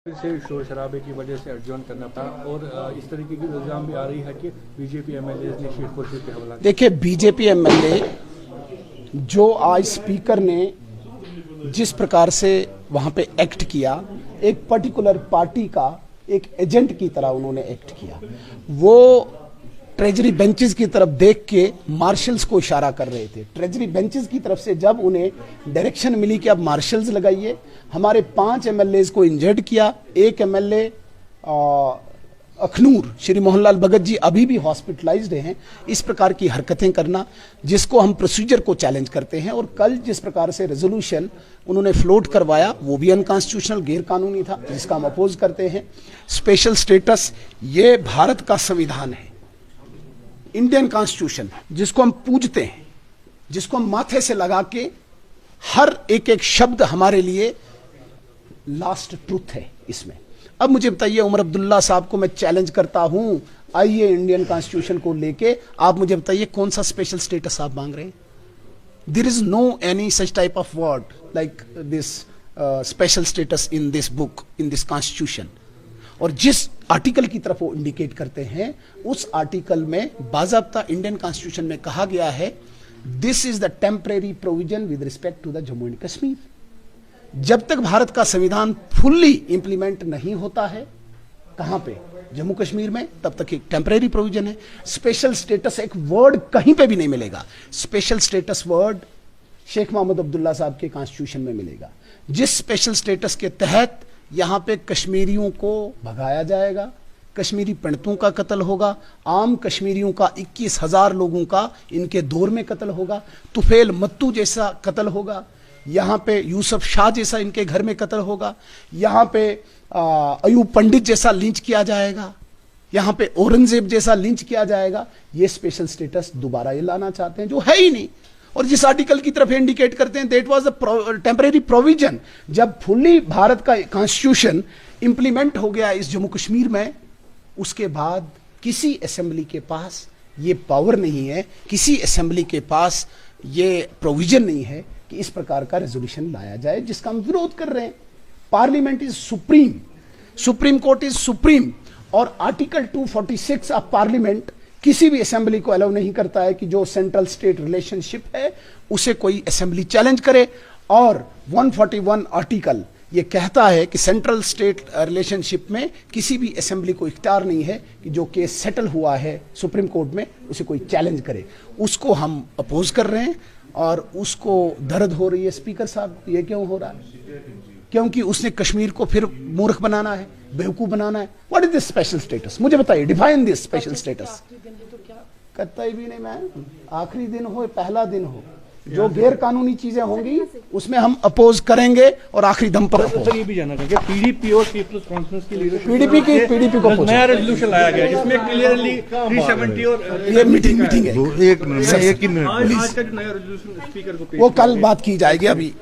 से शोर शराबे की वजह से एडजॉर्न करना पड़ा और इस तरीके की इल्जाम भी आ रही है कि बीजेपी एमएलए ने शेखपुर पे हमला। देखिए, बीजेपी एमएलए जो आज स्पीकर ने जिस प्रकार से वहां पे एक्ट किया, एक पर्टिकुलर पार्टी का एक एजेंट की तरह उन्होंने एक्ट किया। वो ट्रेजरी बेंचेस की तरफ देख के मार्शल्स को इशारा कर रहे थे। ट्रेजरी बेंचेस की तरफ से जब उन्हें डायरेक्शन मिली कि अब मार्शल्स लगाइए, हमारे 5 एमएलए को इंजर्ड किया। एक एमएलए अखनूर श्री मोहनलाल भगत जी अभी भी हॉस्पिटलाइज्ड हैं। इस प्रकार की हरकतें करना जिसको हम प्रोसीजर को चैलेंज करते हैं, और कल जिस प्रकार से रेजोल्यूशन उन्होंने फ्लोट करवाया वो भी अनकॉन्स्टिट्यूशनल, गैर कानूनी था, जिसका हम अपोज करते हैं। स्पेशल स्टेटस ये भारत का संविधान है, इंडियन कॉन्स्टिट्यूशन, जिसको हम पूजते हैं, जिसको हम माथे से लगा के हर एक एक शब्द हमारे लिए लास्ट ट्रूथ है इसमें। अब मुझे बताइए, उमर अब्दुल्ला साहब को मैं चैलेंज करता हूं, आइए इंडियन कॉन्स्टिट्यूशन को लेके आप मुझे बताइए कौन सा स्पेशल स्टेटस आप मांग रहे हैं? There is no any such type of word like this special status in this book, in this constitution. और जिस आर्टिकल की तरफ वो इंडिकेट करते हैं, उस आर्टिकल में बाज़ाब्ता इंडियन कॉन्स्टिट्यूशन में कहा गया है, this is the temporary provision with respect to the Jammu and Kashmir. जब तक भारत का संविधान फुल्ली इंप्लीमेंट नहीं होता है, कहां पे? जम्मू कश्मीर में, तब तक एक टेम्परेरी प्रोविजन है। स्पेशल स्टेटस एक वर्ड कहीं पे भी नहीं मिलेगा। Special status word Sheikh Mohammad Abdullah Sahab के कॉन्स्टिट्यूशन में मिलेगा, जिस स्पेशल स्टेटस के तहत यहां पे कश्मीरियों को भगाया जाएगा, कश्मीरी पंडितों का कत्ल होगा, आम कश्मीरियों का 21,000 लोगों का इनके दौर में कत्ल होगा, तुफेल मत्तू जैसा कत्ल होगा, यहाँ पे यूसुफ शाह जैसा इनके घर में कत्ल होगा, यहाँ पे अयूब पंडित जैसा लिंच किया जाएगा, यहाँ पे औरंगजेब जैसा लिंच किया जाएगा। ये स्पेशल स्टेटस दोबारा ये लाना चाहते हैं, जो है ही नहीं। और जिस आर्टिकल की तरफ इंडिकेट करते हैं, that was the temporary provision. जब फुल्ली भारत का कॉन्स्टिट्यूशन इंप्लीमेंट हो गया इस जम्मू कश्मीर में, उसके बाद किसी असेंबली के पास ये पावर नहीं है, किसी असेंबली के पास ये प्रोविजन नहीं है कि इस प्रकार का रेजोल्यूशन लाया जाए, जिसका हम विरोध कर रहे हैं। Parliament is supreme, supreme court is supreme, और आर्टिकल 246 ऑफ पार्लियामेंट किसी भी असेंबली को अलाउ नहीं करता है कि जो सेंट्रल स्टेट रिलेशनशिप है उसे कोई असेंबली चैलेंज करे। और 141 आर्टिकल ये कहता है कि सेंट्रल स्टेट रिलेशनशिप में किसी भी असेंबली को इख्तियार नहीं है कि जो केस सेटल हुआ है सुप्रीम कोर्ट में उसे कोई चैलेंज करे। उसको हम अपोज कर रहे हैं, और उसको दर्द हो रही है स्पीकर साहब। ये क्यों हो रहा है? क्योंकि उसने कश्मीर को फिर मूर्ख बनाना है, बेवकूफ बनाना है। What is this special status? मुझे बताइए, डिफाइन दिस स्पेशल स्टेटस। कतई भी नहीं, मैं आखिरी दिन हो पहला दिन हो, जो गैर कानूनी चीजें होंगी उसमें हम अपोज करेंगे और आखिरी दम पर। सर, ये भी जानना चाहेंगे, पीडीपी और पीपल्स कॉन्फ्रेंस की लीडरशिप पीडीपी को नया रेजोल्यूशन लाया गया जिसमें क्लियरली 370 और ये मीटिंग है। एक मिनट, आज का जो नया रेजोल्यूशन स्पीकर को वो कल बात की जाएगी। अभी